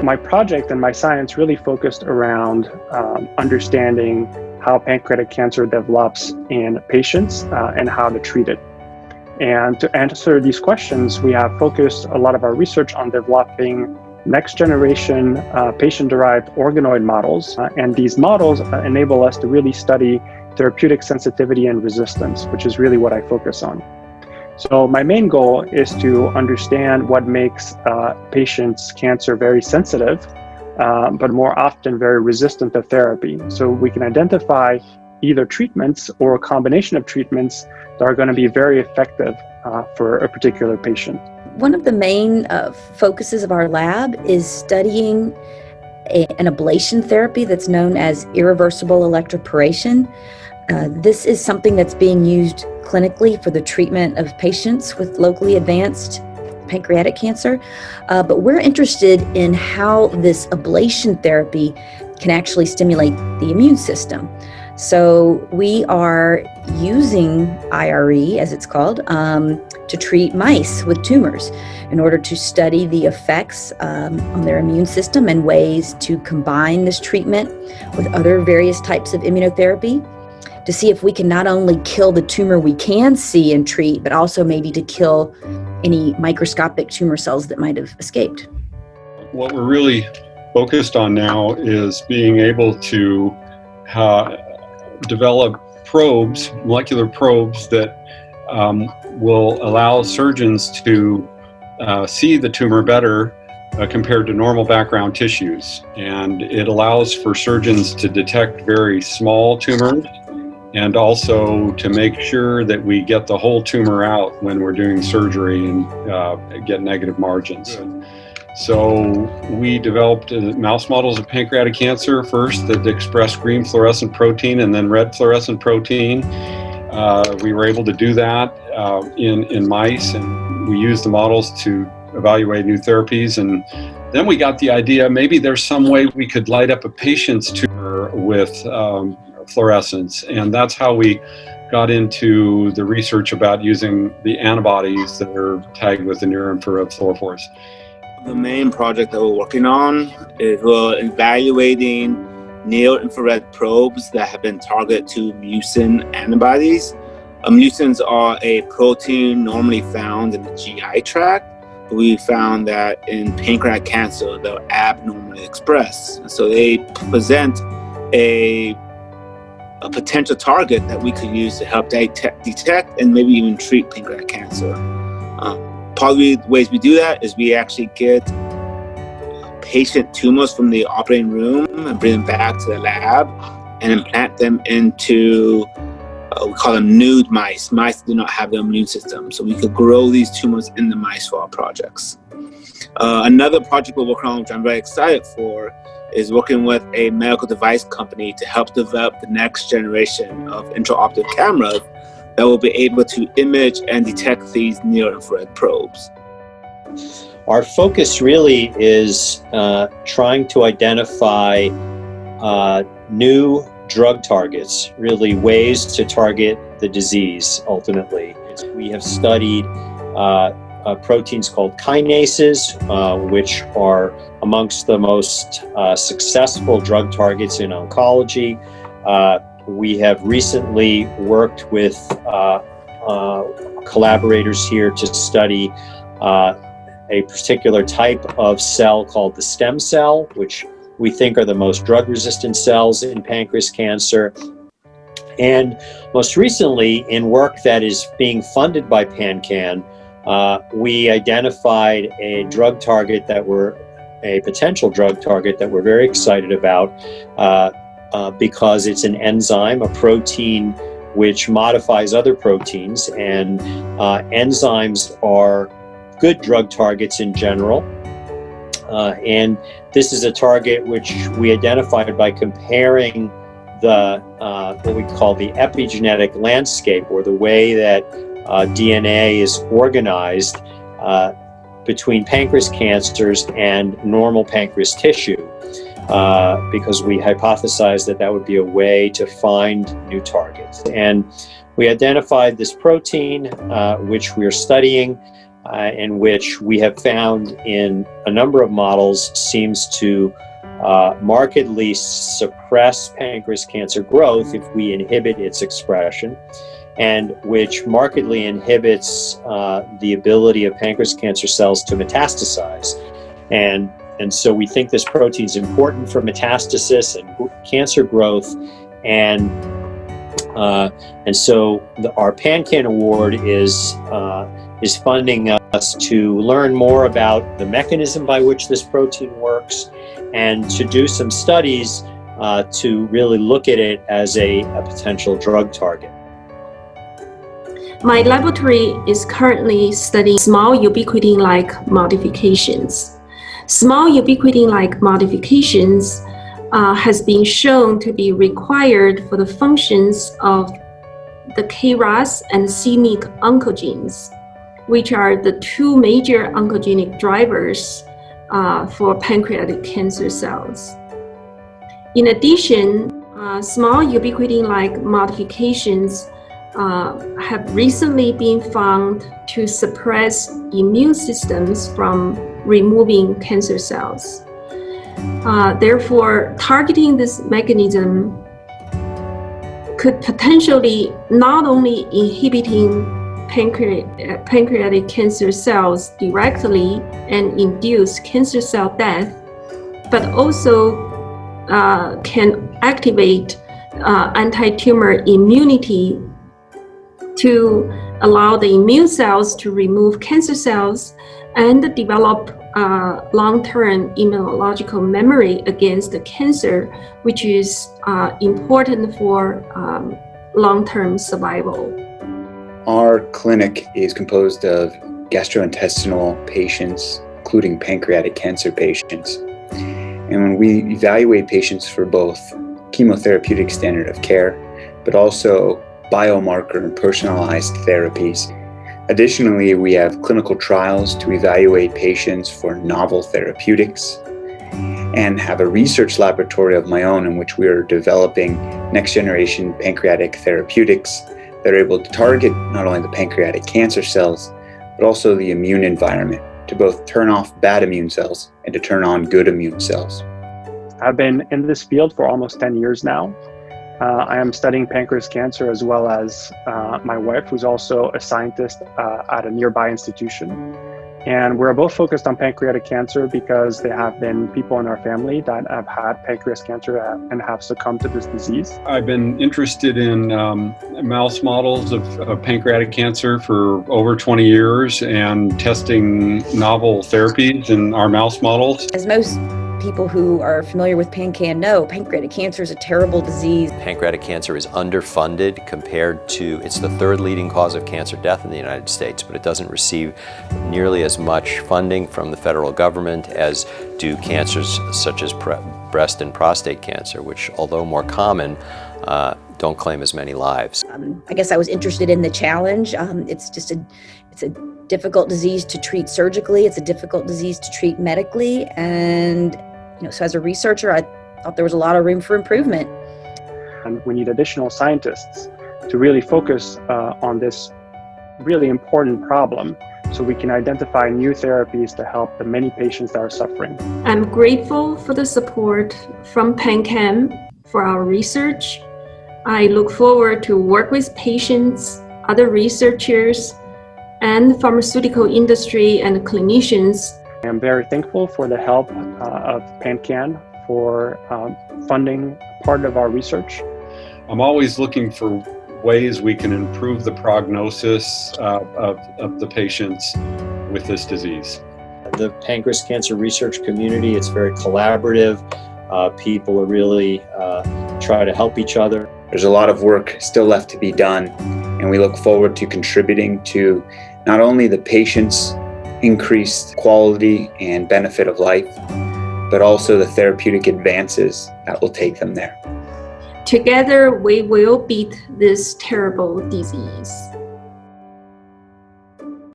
My project and my science really focused around understanding how pancreatic cancer develops in patients and how to treat it. And to answer these questions, we have focused a lot of our research on developing next generation patient-derived organoid models. And these models enable us to really study therapeutic sensitivity and resistance, which is really what I focus on. So my main goal is to understand what makes patients' cancer very sensitive, but more often very resistant to therapy. So we can identify either treatments or a combination of treatments that are going to be very effective for a particular patient. One of the main focuses of our lab is studying an ablation therapy that's known as irreversible electroporation. This is something that's being used clinically for the treatment of patients with locally advanced pancreatic cancer, but we're interested in how this ablation therapy can actually stimulate the immune system. So we are using IRE, as it's called, to treat mice with tumors in order to study the effects on their immune system and ways to combine this treatment with other various types of immunotherapy to see if we can not only kill the tumor we can see and treat, but also maybe to kill any microscopic tumor cells that might have escaped. What we're really focused on now is being able to develop probes, molecular probes that will allow surgeons to see the tumor better compared to normal background tissues. And it allows for surgeons to detect very small tumors and also to make sure that we get the whole tumor out when we're doing surgery and get negative margins. So we developed mouse models of pancreatic cancer first that express green fluorescent protein and then red fluorescent protein. We were able to do that in mice, and we used the models to evaluate new therapies. And then we got the idea maybe there's some way we could light up a patient's tumor with fluorescence, and that's how we got into the research about using the antibodies that are tagged with the near-infrared fluorophores. The main project that we're working on is we're evaluating near-infrared probes that have been targeted to mucin antibodies. Mucins are a protein normally found in the GI tract, but we found that in pancreatic cancer they're abnormally expressed. And so they present a potential target that we could use to help detect and maybe even treat pancreatic cancer. Part of the ways we do that is we actually get patient tumors from the operating room and bring them back to the lab and implant them into, we call them nude mice that do not have the immune system. So we could grow these tumors in the mice for our projects. Another project we're working on, which I'm very excited for, is working with a medical device company to help develop the next generation of intraoperative cameras that will be able to image and detect these near-infrared probes. Our focus really is trying to identify new drug targets, really ways to target the disease ultimately. We have studied proteins called kinases, which are amongst the most successful drug targets in oncology. We have recently worked with collaborators here to study a particular type of cell called the stem cell, which we think are the most drug-resistant cells in pancreas cancer. And most recently, in work that is being funded by PanCAN, we identified a potential drug target that we're very excited about because it's an enzyme, a protein which modifies other proteins, and enzymes are good drug targets in general. And this is a target which we identified by comparing the what we call the epigenetic landscape, or the way that DNA is organized between pancreas cancers and normal pancreas tissue, because we hypothesized that that would be a way to find new targets. And we identified this protein, which we are studying, in which we have found in a number of models seems to markedly suppress pancreas cancer growth if we inhibit its expression, and which markedly inhibits the ability of pancreas cancer cells to metastasize. And so we think this protein is important for metastasis and cancer growth, and so our PanCAN award is funding us to learn more about the mechanism by which this protein works, and to do some studies to really look at it as a potential drug target. My laboratory is currently studying small ubiquitin-like modifications. Small ubiquitin-like modifications has been shown to be required for the functions of the KRAS and c-Myc oncogenes, which are the two major oncogenic drivers for pancreatic cancer cells. In addition, small ubiquitin-like modifications have recently been found to suppress immune systems from removing cancer cells. Therefore, targeting this mechanism could potentially not only inhibiting pancreatic cancer cells directly and induce cancer cell death, but also can activate anti-tumor immunity to allow the immune cells to remove cancer cells and develop long-term immunological memory against the cancer, which is important for long-term survival. Our clinic is composed of gastrointestinal patients, including pancreatic cancer patients. And when we evaluate patients for both chemotherapeutic standard of care, but also biomarker and personalized therapies. Additionally, we have clinical trials to evaluate patients for novel therapeutics, and have a research laboratory of my own in which we are developing next generation pancreatic therapeutics that are able to target not only the pancreatic cancer cells, but also the immune environment to both turn off bad immune cells and to turn on good immune cells. I've been in this field for almost 10 years now. I am studying pancreas cancer as well as my wife, who's also a scientist at a nearby institution. And we're both focused on pancreatic cancer because there have been people in our family that have had pancreas cancer and have succumbed to this disease. I've been interested in mouse models of pancreatic cancer for over 20 years and testing novel therapies in our mouse models. As most people who are familiar with PanCAN know, pancreatic cancer is a terrible disease. Pancreatic cancer is underfunded compared to, it's the third leading cause of cancer death in the United States, but it doesn't receive nearly as much funding from the federal government as do cancers such as breast and prostate cancer, which, although more common, don't claim as many lives. I guess I was interested in the challenge. It's a difficult disease to treat surgically. It's a difficult disease to treat medically. And so as a researcher, I thought there was a lot of room for improvement. And we need additional scientists to really focus on this really important problem so we can identify new therapies to help the many patients that are suffering. I'm grateful for the support from PanCAN for our research. I look forward to work with patients, other researchers, and pharmaceutical industry and clinicians. I am very thankful for the help of PanCAN for funding part of our research. I'm always looking for ways we can improve the prognosis of the patients with this disease. The pancreas cancer research community, it's very collaborative. People are really try to help each other. There's a lot of work still left to be done, and we look forward to contributing to not only the patient's increased quality and benefit of life, but also the therapeutic advances that will take them there. Together, we will beat this terrible disease.